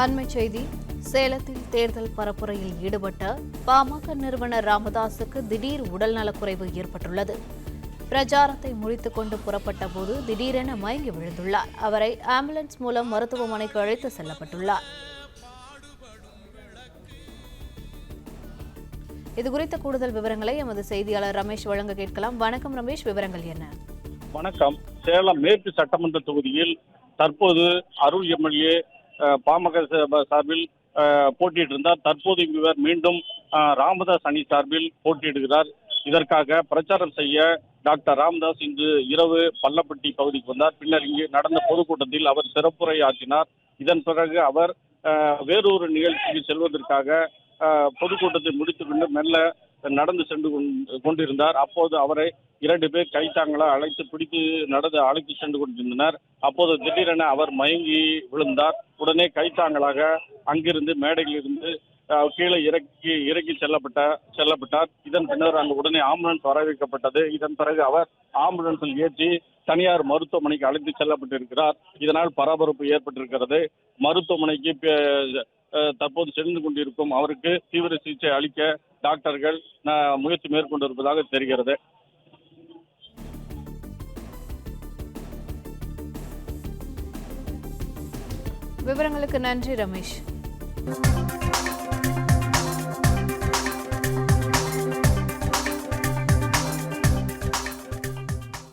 அண்மைச் செய்தி. சேலத்தில் தேர்தல் பரப்புரையில் ஈடுபட்ட பாமக நிறுவனர் ராமதாசுக்கு திடீர் உடல்நலக்குறைவு ஏற்பட்டுள்ளது. பிரச்சாரத்தை முடித்துக் கொண்டு புறப்பட்ட போது திடீரென மயங்கி விழுந்துள்ளார். அவரை ஆம்புலன்ஸ் மூலம் மருத்துவமனைக்கு அழைத்து செல்லப்பட்டுள்ளார். இதுகுறித்த கூடுதல் விவரங்களை எமது செய்தியாளர் ரமேஷ் வழங்க கேட்கலாம். வணக்கம் ரமேஷ், விவரங்கள் என்ன? வணக்கம். சேலம் மேற்கு சட்டமன்ற தொகுதியில் தற்போது அருள் எம்எல்ஏ பாமக சார்பில் போட்டியிட்டு இருந்தார். தற்போது இவர் மீண்டும் ராமதாஸ் அணி சார்பில் போட்டியிடுகிறார். இதற்காக பிரச்சாரம் செய்ய டாக்டர் ராமதாஸ் இன்று இரவு பள்ளப்பட்டி பகுதிக்கு வந்தார். பின்னர் இங்கு நடந்த பொதுக்கூட்டத்தில் அவர் சிறப்புரை ஆற்றினார். இதன் பிறகு அவர் வேறொரு நிகழ்ச்சிக்கு செல்வதற்காக பொதுக்கூட்டத்தை முடித்துக்கொண்டு மெல்ல நடந்து சென்று கொண்டிருந்தார். அப்போது அவரை 2 பேர் கைத்தாங்களா அழைத்து சென்று கொண்டிருந்தனர். அப்போது திடீரென அவர் மயங்கி விழுந்தார். உடனே கைத்தாங்களாக அங்கிருந்து மேடையில் இருந்து கீழே இறக்கி செல்லப்பட்டார். இதன் பின்னர் அங்கு உடனே ஆம்புலன்ஸ் வரவேற்கப்பட்டது. இதன் பிறகு அவர் ஆம்புலன்ஸில் ஏற்றி தனியார் மருத்துவமனைக்கு அழைத்து செல்லப்பட்டிருக்கிறார். இதனால் பரபரப்பு ஏற்பட்டிருக்கிறது. மருத்துவமனைக்கு தற்போது சென்று கொண்டிருக்கும் அவருக்கு தீவிர சிகிச்சை அளிக்க டாக்டர்கள் முயற்சி மேற்கொண்டிருப்பதாக தெரிகிறது. விவரங்களுக்கு நன்றி ரமேஷ்.